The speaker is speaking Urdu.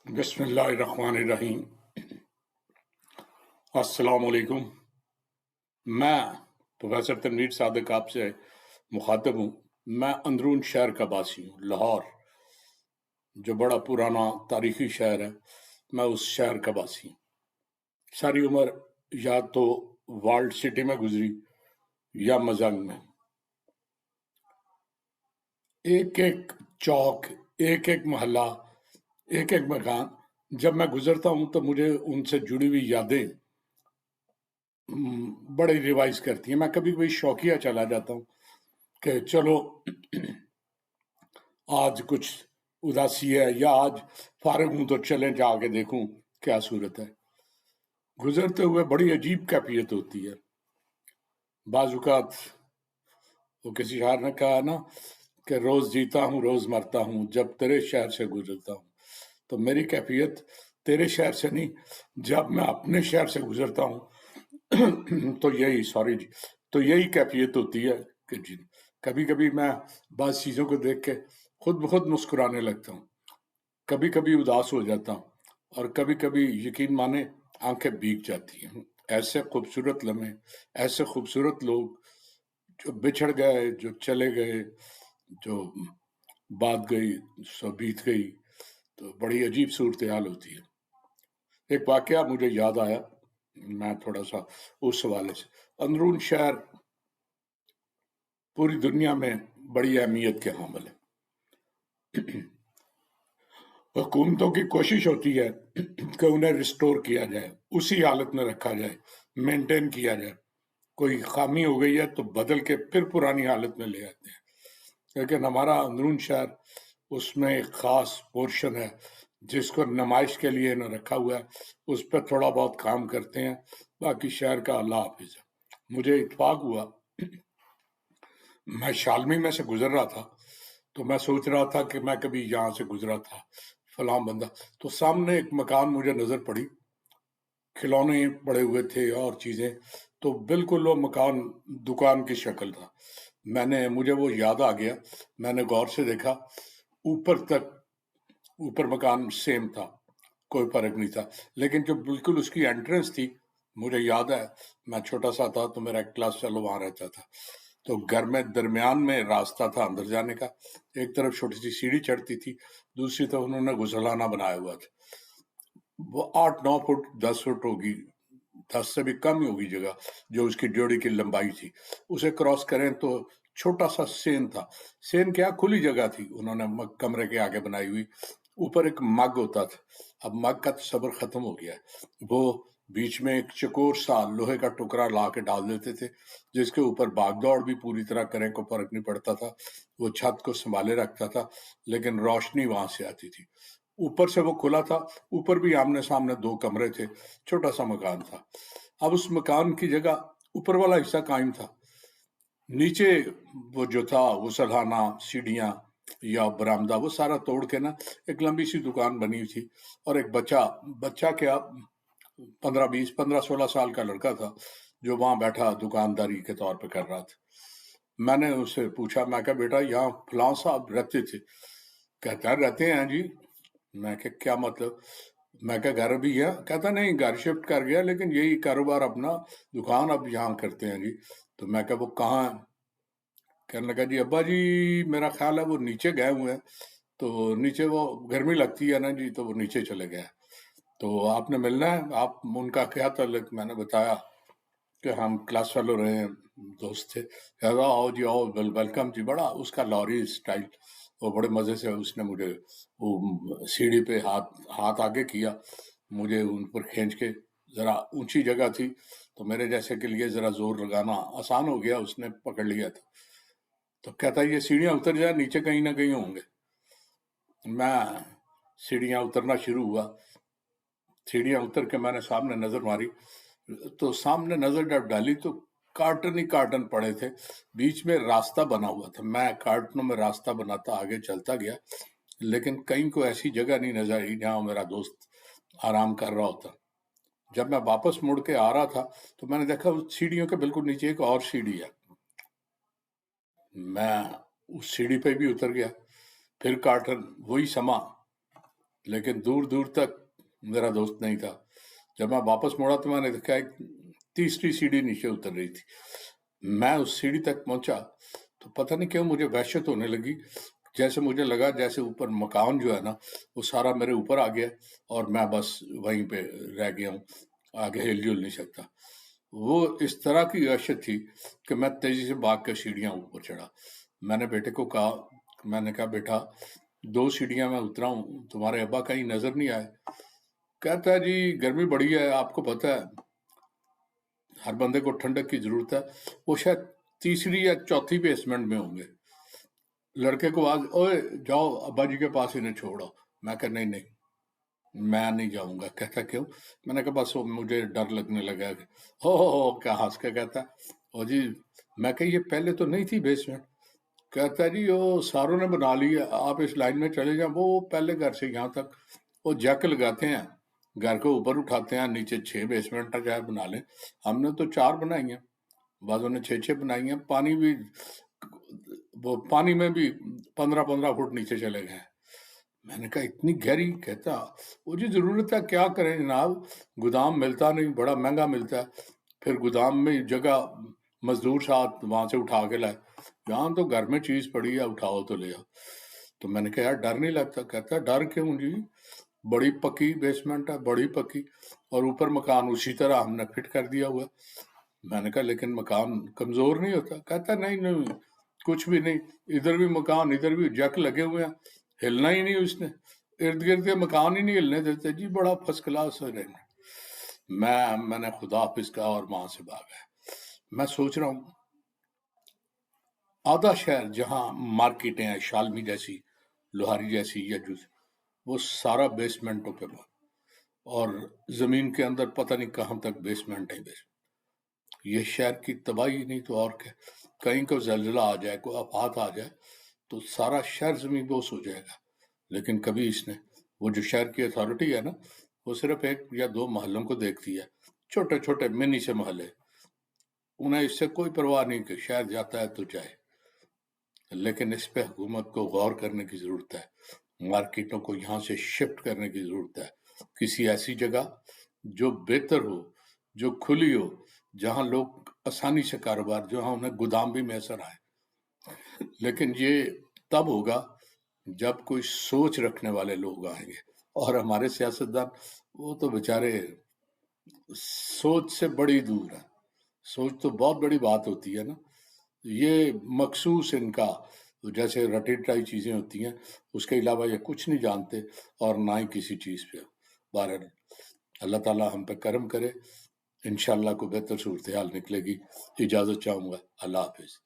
بسم اللہ الرحمن الرحیم۔ السلام علیکم۔ میں پروفیسر تنویر صادق آپ سے مخاطب ہوں۔ میں اندرون شہر کا باسی ہوں، لاہور جو بڑا پرانا تاریخی شہر ہے، میں اس شہر کا باسی ہوں۔ ساری عمر یا تو والڈ سٹی میں گزری یا مزنگ میں۔ ایک ایک چوک، ایک ایک محلہ، ایک ایک مکان جب میں گزرتا ہوں تو مجھے ان سے جڑی ہوئی یادیں بڑے ریوائز کرتی ہیں۔ میں کبھی کبھی شوقیہ چلا جاتا ہوں کہ چلو آج کچھ اداسی ہے یا آج فارغ ہوں تو چلیں جا کے دیکھوں کیا صورت ہے۔ گزرتے ہوئے بڑی عجیب کیفیت ہوتی ہے۔ بعض اوقات وہ کسی شاعر نے کہا نا کہ روز جیتا ہوں روز مرتا ہوں جب تیرے شہر سے گزرتا ہوں، تو میری کیفیت تیرے شہر سے نہیں، جب میں اپنے شہر سے گزرتا ہوں تو یہی کیفیت ہوتی ہے کہ جی کبھی کبھی میں بعض چیزوں کو دیکھ کے خود بخود مسکرانے لگتا ہوں، کبھی کبھی اداس ہو جاتا ہوں، اور کبھی کبھی یقین مانے آنکھیں بھیگ جاتی ہیں۔ ایسے خوبصورت لمحے، ایسے خوبصورت لوگ جو بچھڑ گئے، جو چلے گئے، جو بات گئی سو بیت گئی، تو بڑی عجیب صورتحال ہوتی ہے۔ ایک واقعہ مجھے یاد آیا، میں تھوڑا سا اس حوالے سے۔ اندرون شہر پوری دنیا میں بڑی اہمیت کے حامل ہے۔ حکومتوں کی کوشش ہوتی ہے کہ انہیں ریسٹور کیا جائے، اسی حالت میں رکھا جائے، مینٹین کیا جائے۔ کوئی خامی ہو گئی ہے تو بدل کے پھر پرانی حالت میں لے آتے ہیں، لیکن ہمارا اندرون شہر اس میں ایک خاص پورشن ہے جس کو نمائش کے لیے انہیں رکھا ہوا ہے، اس پہ تھوڑا بہت کام کرتے ہیں، باقی شہر کا اللہ حافظ ہے۔ مجھے اتفاق ہوا، میں شالمی میں سے گزر رہا تھا تو میں سوچ رہا تھا کہ میں کبھی یہاں سے گزرا تھا فلاں بندہ، تو سامنے ایک مکان مجھے نظر پڑی، کھلونے پڑے ہوئے تھے اور چیزیں، تو بالکل وہ مکان دکان کی شکل تھا۔ مجھے وہ یاد آ گیا، میں نے غور سے دیکھا، اوپر مکان سیم تھا، کوئی فرق نہیں تھا، لیکن جو بالکل اس کی انٹرنس تھی، مجھے یاد ہے میں چھوٹا سا تھا تو میرا ایک کلاس فیلو وہاں رہتا تھا، تو گھر میں درمیان میں راستہ تھا اندر جانے کا، ایک طرف چھوٹی سی سیڑھی چڑھتی تھی، دوسری طرف انہوں نے غسلانہ بنایا ہوا تھا۔ وہ 8-9 فٹ 10 فٹ ہوگی، 10 سے بھی کم ہی ہوگی جگہ جو اس کی ڈیوڑی کی لمبائی تھی۔ اسے کراس کریں تو چھوٹا سا سین تھا، سین کیا کھلی جگہ تھی انہوں نے کمرے کے آگے بنائی ہوئی، اوپر ایک مگ ہوتا تھا۔ اب مگ کا تصور ختم ہو گیا ہے، وہ بیچ میں ایک چکور سا لوہے کا ٹکڑا لا کے ڈال دیتے تھے جس کے اوپر بھاگ دوڑ بھی پوری طرح کریں کو فرق نہیں پڑتا تھا، وہ چھت کو سنبھالے رکھتا تھا، لیکن روشنی وہاں سے آتی تھی۔ اوپر سے وہ کھلا تھا، اوپر بھی آمنے سامنے 2 کمرے تھے، چھوٹا سا مکان تھا۔ اب اس مکان کی جگہ اوپر والا حصہ قائم تھا، نیچے وہ جو تھا غسلخانہ، سیڑھیاں یا برآمدہ، وہ سارا توڑ کے نا ایک لمبی سی دکان بنی ہوئی تھی، اور ایک بچہ کیا 15-16 سال کا لڑکا تھا جو وہاں بیٹھا دکانداری کے طور پہ کر رہا تھا۔ میں نے اس سے پوچھا، میں کہا بیٹا یہاں فلاں صاحب رہتے تھے؟ کہتا ہے رہتے ہیں جی۔ میں کہ کیا مطلب؟ میں کہ گھر بھی ہے؟ کہتا نہیں گھر شفٹ کر گیا، لیکن یہی کاروبار اپنا دکان اب یہاں کرتے ہیں جی۔ تو میں کہ وہ کہاں ہے؟ کہنے لگا جی ابا جی میرا خیال ہے وہ نیچے گئے ہوئے ہیں، تو نیچے وہ گرمی لگتی ہے نا جی، تو وہ نیچے چلے گئے، تو آپ نے ملنا ہے؟ آپ ان کا کیا تعلق؟ میں نے بتایا کہ ہم کلاس فیلو رہے ہیں، دوست تھے۔ کہا آؤ جی آؤ، ویلکم جی۔ بڑا اس کا لوری اسٹائل، وہ بڑے مزے سے اس نے مجھے وہ سیڑھی پہ ہاتھ آگے کیا، مجھے ان پر کھینچ کے، ذرا اونچی جگہ تھی تو میرے جیسے کے لیے ذرا زور لگانا آسان ہو گیا، اس نے پکڑ لیا تھا۔ تو کہتا یہ سیڑھیاں اتر جائے، نیچے کہیں نہ کہیں ہوں گے۔ میں سیڑھیاں اترنا شروع ہوا، سیڑھیاں اتر کے میں نے سامنے نظر ماری، تو سامنے نظر جب ڈالی تو کارٹن ہی کارٹن پڑے تھے، بیچ میں راستہ بنا ہوا تھا، میں کارٹنوں میں راستہ بناتا آگے چلتا گیا، لیکن کہیں کو ایسی جگہ نہیں نظر آئی جہاں میرا دوست آرام کر رہا ہوتا۔ جب میں واپس مڑ کے آ رہا تھا تو میں نے دیکھا اس سیڑھیوں کے بالکل نیچے ایک اور سیڑھی ہے، میں اس سیڑھی پہ بھی اتر گیا، پھر کارٹن وہی سما، لیکن دور دور تک میرا دوست نہیں تھا. جب میں واپس مڑا تو میں نے دیکھا ایک تیسری سیڑھی نیچے اتر رہی تھی. میں اس سیڑھی تک پہنچا تو پتہ نہیں کیوں مجھے وحشت ہونے لگی. جیسے مجھے لگا جیسے اوپر مکان جو ہے نا وہ سارا میرے اوپر آ گیا اور میں بس وہیں پہ رہ گیا ہوں, آگے ہل جل نہیں سکتا. وہ اس طرح کی وحشت تھی کہ میں تیزی سے بھاگ کر سیڑھیاں اوپر چڑھا. میں نے بیٹے کو کہا, میں نے کہا بیٹا 2 سیڑھیاں میں اترا ہوں, تمہارے ابا کہیں نظر نہیں آئے؟ کہتا ہے جی گرمی بڑی ہے, آپ کو پتہ ہے ہر بندے کو ٹھنڈک کی ضرورت ہے. وہ شاید تیسری یا چوتھی بیسمنٹ میں ہوں گے. لڑکے کو آج اوے جاؤ ابا جی کے پاس انہیں چھوڑو. میں کہا نہیں نہیں میں نہیں جاؤں گا. کہتا کیوں؟ میں نے کہا بس مجھے ڈر لگنے لگا. ہو کیا ہنس کے کہتا او جی. میں کہا یہ پہلے تو نہیں تھی بیسمنٹ. کہتا جی وہ ساروں نے بنا لی ہے, آپ اس لائن میں چلے جائیں. وہ پہلے گھر سے یہاں تک وہ جیک لگاتے ہیں, گھر کو اوپر اٹھاتے ہیں, نیچے 6 بیسمنٹ تک چاہے بنا لیں. ہم نے تو 4 بنائی ہیں, بعضوں نے 6 بنائی ہیں. پانی بھی وہ پانی میں بھی 15 فٹ نیچے چلے گئے. میں نے کہا اتنی گہری؟ کہتا وہ جی ضرورت ہے, کیا کریں جناب, گودام ملتا نہیں, بڑا مہنگا ملتا ہے. پھر گودام میں جگہ مزدور ساتھ وہاں سے اٹھا کے لائے. یہاں تو گھر میں چیز پڑی ہے, اٹھاؤ تو لے آؤ. تو میں نے کہا یار ڈر نہیں لگتا؟ کہتا ڈر کیوں جی, بڑی پکی بیسمنٹ ہے, بڑی پکی, اور اوپر مکان اسی طرح ہم نے فٹ کر دیا ہوا. میں نے کہا لیکن مکان کمزور نہیں ہوتا؟ کہتا نہیں نہیں کچھ بھی نہیں, ادھر بھی مکان ادھر بھی جک لگے ہوئے ہیں, ہلنا ہی نہیں اس نے, ارد گرد کے مکان ہی نہیں ہلنے دیتے. جی بڑا فرسٹ کلاس ہے رہنا. میں نے خدا حافظ کہا اور وہاں سے بھاگا. میں سوچ رہا ہوں آدھا شہر جہاں مارکیٹیں ہیں, شالمی جیسی, لوہاری جیسی, یا وہ سارا بیسمنٹوں پہ بنا, اور زمین کے اندر پتہ نہیں کہاں تک بیسمنٹ ہے. یہ شہر کی تباہی نہیں تو اور کیا. کہیں کو زلزلہ آ جائے, کوئی آفات آ جائے تو سارا شہر زمین بوس ہو جائے گا. لیکن کبھی اس نے, وہ جو شہر کی اتھارٹی ہے نا, وہ صرف 1 یا 2 محلوں کو دیکھتی ہے, چھوٹے چھوٹے منی سے محلے. انہیں اس سے کوئی پرواہ نہیں کہ شہر جاتا ہے تو جائے. لیکن اس پہ حکومت کو غور کرنے کی ضرورت ہے. مارکیٹوں کو یہاں سے شفٹ کرنے کی ضرورت ہے, کسی ایسی جگہ جو بہتر ہو, جو کھلی ہو, جہاں لوگ آسانی سے کاروبار, جہاں انہیں گودام بھی میسر آئے. لیکن یہ تب ہوگا جب کوئی سوچ رکھنے والے لوگ آئیں گے. اور ہمارے سیاستدان وہ تو بیچارے سوچ سے بڑی دور ہیں. سوچ تو بہت بڑی بات ہوتی ہے نا, یہ مخصوص ان کا جیسے رٹی رٹائی چیزیں ہوتی ہیں, اس کے علاوہ یہ کچھ نہیں جانتے, اور نہ ہی کسی چیز پہ. بہرحال اللہ تعالیٰ ہم پہ کرم کرے, انشاءاللہ کو بہتر صورتحال نکلے گی. اجازت چاہوں گا, اللہ حافظ.